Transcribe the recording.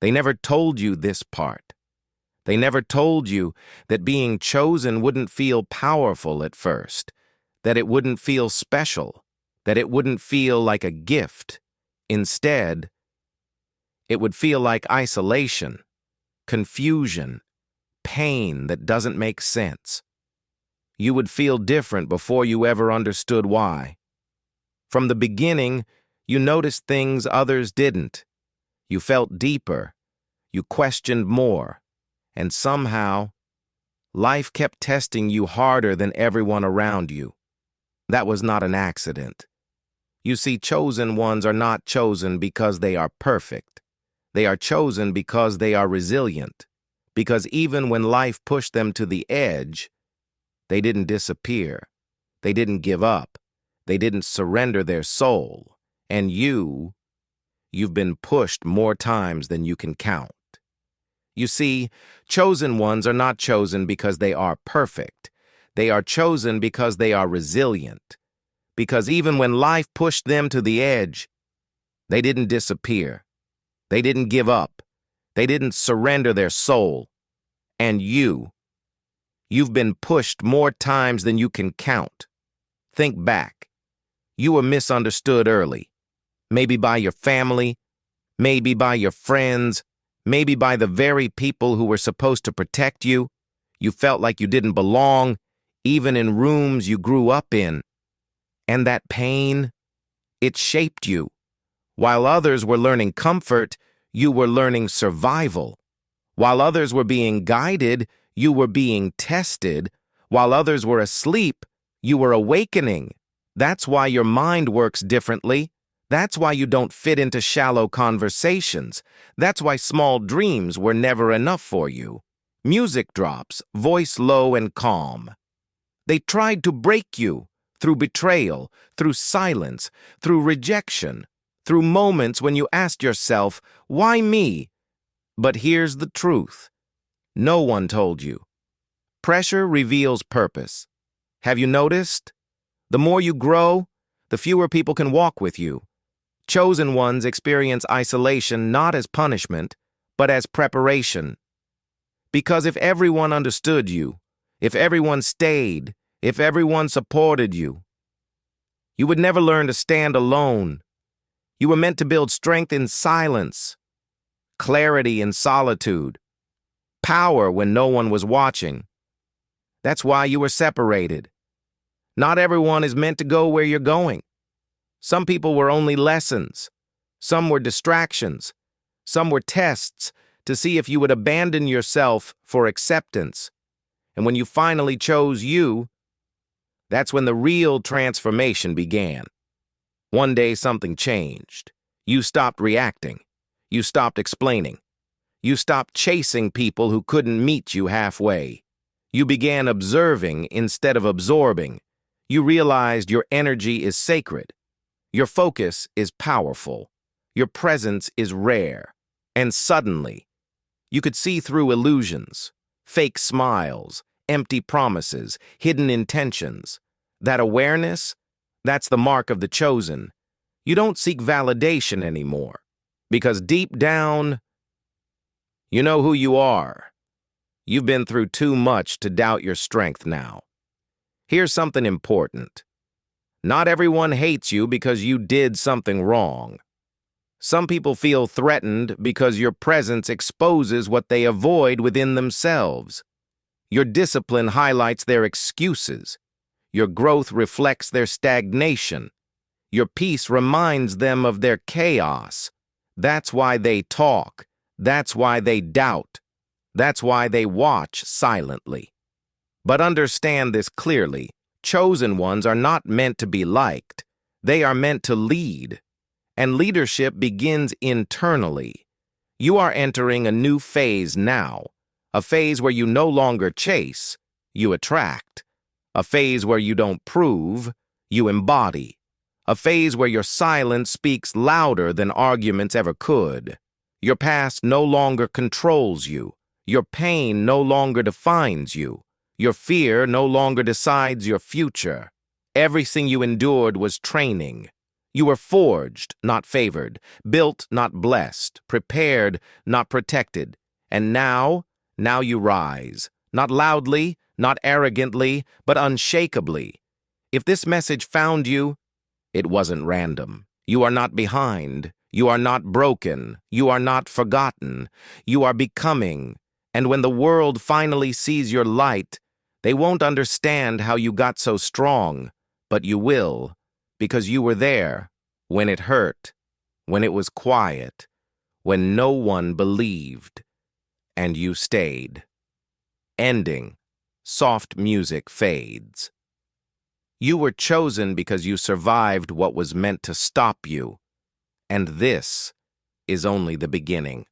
They never told you this part. They never told you that being chosen wouldn't feel powerful at first, that it wouldn't feel special, that it wouldn't feel like a gift. Instead, it would feel like isolation, confusion, pain that doesn't make sense. You would feel different before you ever understood why. From the beginning, you noticed things others didn't. You felt deeper. You questioned more. And somehow, life kept testing you harder than everyone around you. That was not an accident. You see, chosen ones are not chosen because they are perfect. They are chosen because they are resilient. Because even when life pushed them to the edge, they didn't disappear. They didn't give up. They didn't surrender their soul. And you've been pushed more times than you can count. You see, chosen ones are not chosen because they are perfect. They are chosen because they are resilient. Because even when life pushed them to the edge, they didn't disappear. They didn't give up. They didn't surrender their soul. And you've been pushed more times than you can count. Think back. You were misunderstood early. Maybe by your family, maybe by your friends, maybe by the very people who were supposed to protect you. You felt like you didn't belong, even in rooms you grew up in. And that pain, it shaped you. While others were learning comfort, you were learning survival. While others were being guided, you were being tested. While others were asleep, you were awakening. That's why your mind works differently. That's why you don't fit into shallow conversations. That's why small dreams were never enough for you. Music drops, voice low and calm. They tried to break you through betrayal, through silence, through rejection, through moments when you asked yourself, why me? But here's the truth. No one told you. Pressure reveals purpose. Have you noticed? The more you grow, the fewer people can walk with you. Chosen ones experience isolation not as punishment, but as preparation. Because if everyone understood you, if everyone stayed, if everyone supported you, you would never learn to stand alone. You were meant to build strength in silence, clarity in solitude, power when no one was watching. That's why you were separated. Not everyone is meant to go where you're going. Some people were only lessons. Some were distractions. Some were tests to see if you would abandon yourself for acceptance. And when you finally chose you, that's when the real transformation began. One day something changed. You stopped reacting. You stopped explaining. You stopped chasing people who couldn't meet you halfway. You began observing instead of absorbing. You realized your energy is sacred. Your focus is powerful. Your presence is rare. And suddenly, you could see through illusions, fake smiles, empty promises, hidden intentions. That awareness, that's the mark of the chosen. You don't seek validation anymore. Because deep down, you know who you are. You've been through too much to doubt your strength now. Here's something important. Not everyone hates you because you did something wrong. Some people feel threatened because your presence exposes what they avoid within themselves. Your discipline highlights their excuses. Your growth reflects their stagnation. Your peace reminds them of their chaos. That's why they talk. That's why they doubt. That's why they watch silently. But understand this clearly. Chosen ones are not meant to be liked. They are meant to lead. And leadership begins internally. You are entering a new phase now. A phase where you no longer chase, you attract. A phase where you don't prove, you embody. A phase where your silence speaks louder than arguments ever could. Your past no longer controls you. Your pain no longer defines you. Your fear no longer decides your future. Everything you endured was training. You were forged, not favored, built, not blessed, prepared, not protected. And now you rise, not loudly, not arrogantly, but unshakably. If this message found you, it wasn't random. You are not behind. You are not broken. You are not forgotten. You are becoming. And when the world finally sees your light, they won't understand how you got so strong, but you will, because you were there when it hurt, when it was quiet, when no one believed, and you stayed. Ending. Soft music fades. You were chosen because you survived what was meant to stop you, and this is only the beginning.